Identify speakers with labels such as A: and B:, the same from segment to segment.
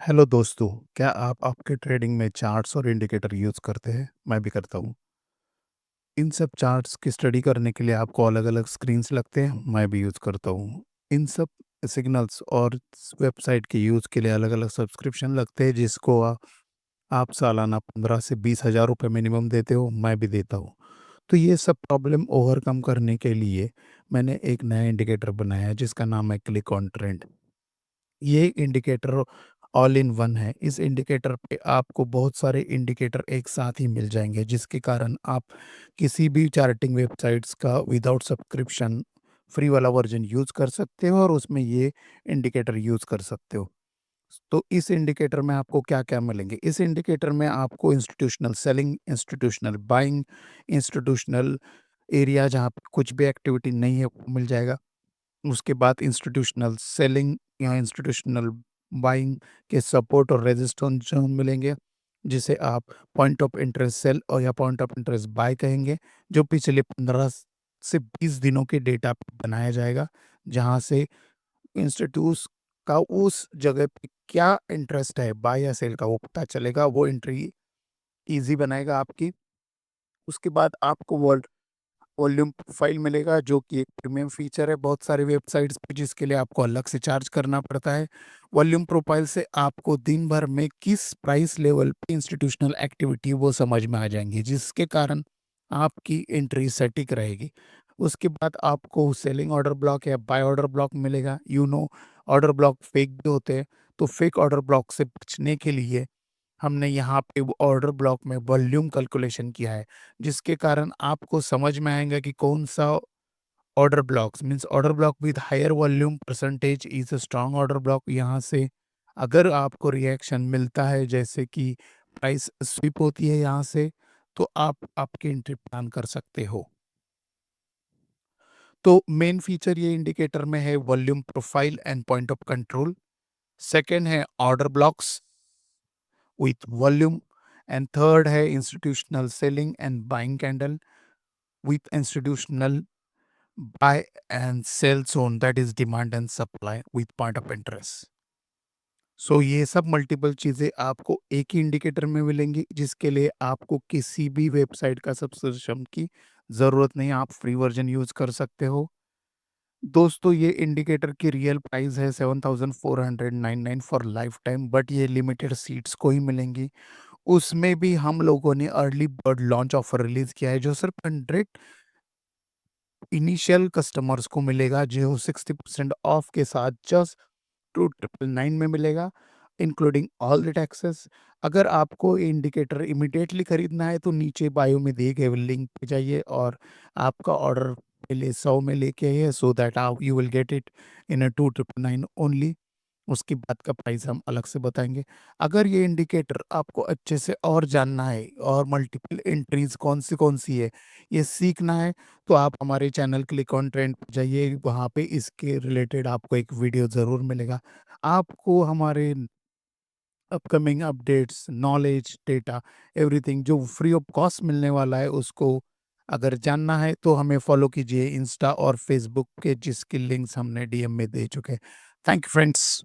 A: Hello दोस्तों, क्या आप आपके ट्रेडिंग में चार्ट्स और इंडिकेटर यूज़ करते हैं? मैं भी करता हूँ। इन सब चार्ट्स की स्टडी करने के लिए आपको अलग-अलग स्क्रीन्स लगते हैं, मैं भी यूज़ करता हूँ। इन सब सिग्नल्स और वेबसाइट के यूज़ के लिए अलग-अलग सब्सक्रिप्शन लगते हैं जिसको आप सालाना 15 से 20 हज़ार रुपए मिनिमम देते हो, मैं भी देता हूँ। तो ये सब प्रॉब्लम ओवरकम करने के लिए मैंने एक नया इंडिकेटर बनाया है जिसका नाम है क्लिक ऑन ट्रेंड। ये इंडिकेटर ऑल इन वन है। इस इंडिकेटर पे आपको बहुत सारे इंडिकेटर एक साथ ही मिल जाएँगे, जिसके कारण आप किसी भी चार्टिंग वेबसाइट्स का विदाउट सब्सक्रिप्शन फ्री वाला वर्ज़न यूज़ कर सकते हो और उसमें ये इंडिकेटर यूज़ कर सकते हो। तो इस इंडिकेटर में आपको क्या-क्या मिलेंगे? इस इंडिकेटर में आपको institutional selling, institutional buying, institutional area जहाँ पे कुछ भी एक्टिविटी नहीं है, वो मिल जाएगा। उसके बाद इंस्टीट्यूशनल सेलिंग या इंस्टीट्यूशनल बाइंग के सपोर्ट और रेजिस्टेंस जोन मिलेंगे, जिसे आप पॉइंट ऑफ इंटरेस्ट सेल और या पॉइंट ऑफ इंटरेस्ट बाय कहेंगे, जो पिछले 15 से 20 दिनों के डेटा पे बनाया जाएगा, जहाँ से इंस्टीट्यूट्स का उस जगह पे क्या इंटरेस्ट है बाय या सेल का वो पता चलेगा, वो एंट्री ईज़ी बनाएगा आपकी। उसके बाद आपको वॉल्यूम प्रोफाइल मिलेगा जो कि एक प्रीमियम फीचर है बहुत सारी वेबसाइट्स पे जिसके लिए आपको अलग से चार्ज करना पड़ता है। वॉल्यूम प्रोफाइल से आपको दिन भर में किस प्राइस लेवल पे इंस्टीट्यूशनल एक्टिविटी वो समझ में आ जाएँगी जिसके कारण आपकी एंट्री सटीक रहेगी। उसके बाद आपको सेलिंग ऑर्डर ब्लॉक या बाय ऑर्डर ब्लॉक मिलेगा। ऑर्डर ब्लॉक फेक भी होते हैं, तो फेक ऑर्डर ब्लॉक से बचने के लिए हमने यहाँ पे वो ऑर्डर ब्लॉक में वॉल्यूम कैलकुलेशन किया है, जिसके कारण आपको समझ में आएगा कि कौन-सा order blocks means order block with higher volume percentage is a strong order block. यहाँ से अगर आपको रिएक्शन मिलता है जैसे कि प्राइस स्विप होती है यहाँ से, तो आप आपकी एंट्री प्लान कर सकते हो। तो मेन फीचर ये इंडिकेटर में है volume profile and point of control. Second है order blocks with volume and third है institutional selling and buying candle with institutional buy and sell zone, that is demand and supply with point of interest. सो ये सब multiple चीज़ें आपको एक ही indicator में मिलेंगी जिसके लिए आपको किसी भी वेबसाइट का सब्सक्रिप्शन की ज़रूरत नहीं है, आप फ्री वर्जन यूज़ कर सकते हो। दोस्तों ये इंडिकेटर की रियल प्राइस है 7499 फॉर लाइफ टाइम, बट ये लिमिटेड सीट्स को ही मिलेंगी। उसमें भी हम लोगों ने early bird launch offer release किया है जो सिर्फ 100 इनिशियल कस्टमर्स को मिलेगा, जो 60% ऑफ के साथ जस्ट 2999 में मिलेगा, इंक्लूडिंग ऑल द टैक्सेस। अगर आपको इंडिकेटर इमीडिएटली खरीदना है तो नीचे बायो में दिए गए लिंक पे जाइए और आपका ऑर्डर पहले 100 में लेके आइए सो दैट आप you will get it in a 2999 only. उसके बाद का प्राइस हम अलग से बताएँगे। अगर ये इंडिकेटर आपको अच्छे से और जानना है और मल्टीपल एंट्रीज़ कौन सी है, ये सीखना है, तो आप हमारे चैनल क्लिक ऑन ट्रेंड पे जाइए, वहाँ पे इसके रिलेटेड आपको एक वीडियो ज़रूर मिलेगा। आपको हमारे upcoming updates, knowledge, data, everything जो फ्री ऑफ कॉस्ट मिलने वाला है, उसको अगर जानना है तो हमें फॉलो कीजिए इंस्टा और फेसबुक के जिसके लिंक्स हमने डीएम में दे चुके हैं। Thank you friends.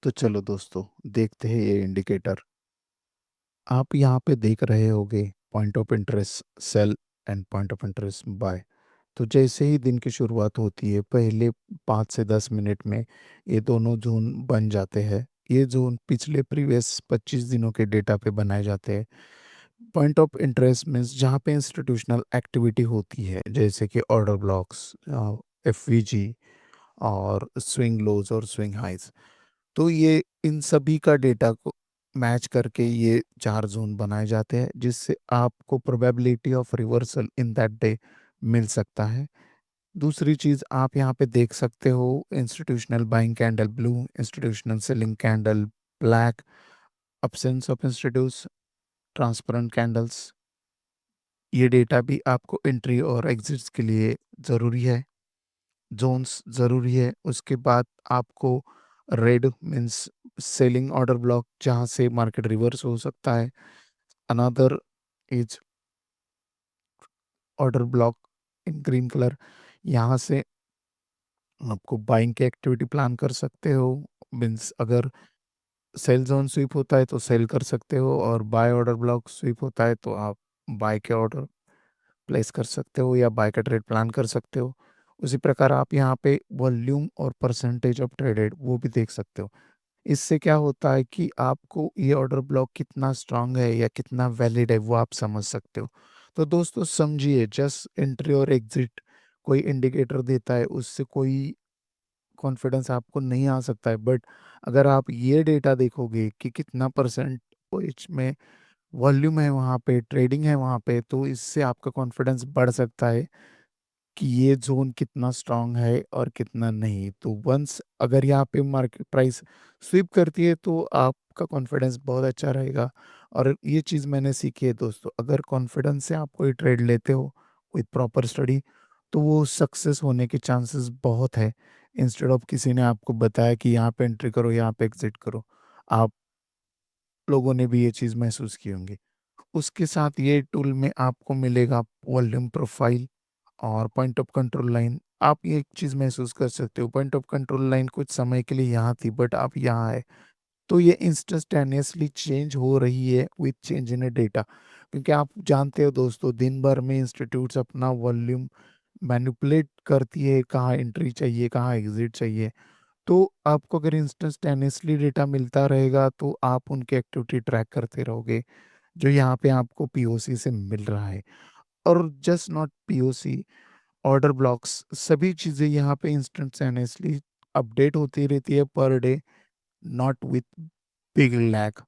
A: तो चलो दोस्तों, देखते हैं ये इंडिकेटर। आप यहाँ पे देख रहे होंगे point of interest sell and point of interest buy. तो जैसे ही दिन की शुरुआत होती है, पहले 5 से 10 मिनट में ये दोनों ज़ोन बन जाते हैं। ये ज़ोन पिछले प्रीवियस 25 दिनों के डेटा पे बनाए जाते हैं। पॉइंट ऑफ इंटरेस्ट मीन्स जहाँ पे इंस्टीट्यूशनल एक्टिविटी होती है, जैसे कि ऑर्डर ब्लॉक्स, एफवीजी और स्विंग लोज और स्विंग हाइज। तो ये इन सभी का डेटा को मैच करके ये 4 ज़ोन बनाए जाते हैं, जिससे आपको probability of reversal in that day meal सकता है। दूसरी चीज़ आप यहाँ पे देख सकते हो institutional buying candle blue, institutional selling candle black, absence of institutes, transparent candles. ये डेटा भी आपको एंट्री और एग्जिट्स के लिए ज़रूरी है। ज़ोन्स ज़रूरी है। उसके बाद आपको red means selling order block जहाँ से मार्केट रिवर्स हो सकता है। Another is order block in green colour, यहाँ से आपको बाइंग की एक्टिविटी प्लान कर सकते हो। मीन्स अगर सेल ज़ोन स्वीप होता है तो सेल कर सकते हो, और बाय ऑर्डर ब्लॉक स्वीप होता है तो आप बाय के ऑर्डर प्लेस कर सकते हो या बाय का ट्रेड प्लान कर सकते हो। उसी प्रकार आप यहाँ पे वॉल्यूम और परसेंटेज ऑफ ट्रेडेड वो भी देख सकते हो। इससे क्या होता है कि आपको ये ऑर्डर ब्लॉक कितना स्ट्रांग है या कितना वैलिड है वो आप समझ सकते हो। तो दोस्तों समझिए, जस्ट एंट्री और एग्जिट कोई इंडिकेटर देता है, उससे कोई कॉन्फिडेंस आपको नहीं आ सकता है। बट अगर आप ये डेटा देखोगे कि कितना परसेंट में वॉल्यूम है वहाँ पे, ट्रेडिंग है वहाँ पे, तो इससे आपका कॉन्फिडेंस बढ़ सकता है कि ये ज़ोन कितना स्ट्रॉन्ग है और कितना नहीं। तो वंस अगर यहाँ पे मार्केट प्राइस स्वीप करती है तो आपका कॉन्फिडेंस बहुत अच्छा रहेगा। और ये चीज़ मैंने सीखी है दोस्तों, अगर कॉन्फिडेंस से आप कोई ट्रेड लेते हो विथ प्रॉपर स्टडी, तो वो सक्सेस होने के चांसेस बहुत है। इंस्टेड ऑफ किसी ने आपको बताया कि यहाँ पे एंट्री करो, यहाँ पे एग्जिट करो, आप लोगों ने भी ये चीज़ महसूस की होंगी। उसके साथ ये टूल में आपको मिलेगा वॉल्यूम प्रोफाइल और पॉइंट ऑफ कंट्रोल लाइन। आप ये एक चीज़ महसूस कर सकते हो, पॉइंट ऑफ कंट्रोल लाइन कुछ समय के लिए यहाँ थी बट अब यहाँ है। तो ये इंस्टेंटेनियसली चेंज हो रही है विथ चेंज इन डेटा। क्योंकि आप जानते हो दोस्तों, दिन भर में इंस्टीट्यूट्स अपना वॉल्यूम मैनिपुलेट करती है, कहाँ एंट्री चाहिए, कहाँ एग्जिट चाहिए। तो आपको अगर इंस्टेंटेनियसली डेटा मिलता रहेगा तो आप उनकी एक्टिविटी ट्रैक करते रहोगे, जो यहाँ पे आपको पीओसी से मिल रहा है। और just not POC, order blocks, सभी चीज़ें यहाँ पे इंस्टेंटेनियसली अपडेट होती रहती है per day, not with big lag.